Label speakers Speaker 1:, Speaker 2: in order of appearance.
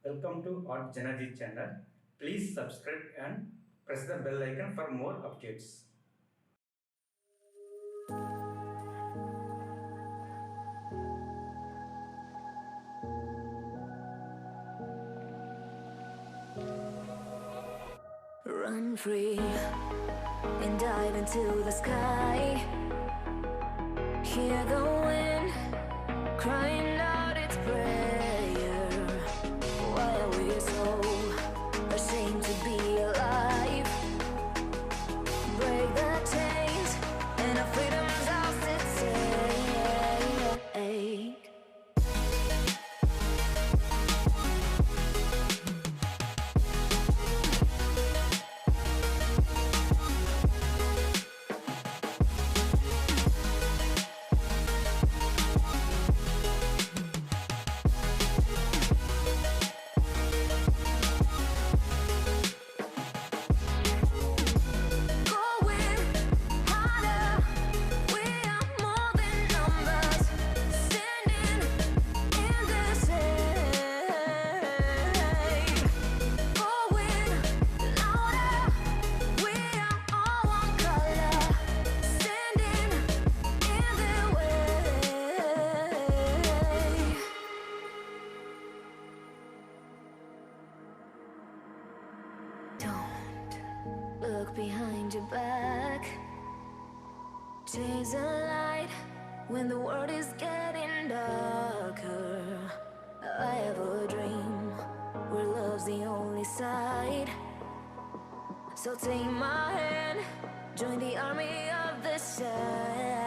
Speaker 1: Welcome to artjanag channel. Please subscribe and press the bell icon for more updates.
Speaker 2: Run free and dive into the sky. Hear the wind crying out its prayer. Why are we so ashamed to be alive? Break the chains and our freedom's ours to take. Look behind your back. Chase a light when the world is getting darker. I have a dream where love's the only side. So take my hand, join the army of the shadows.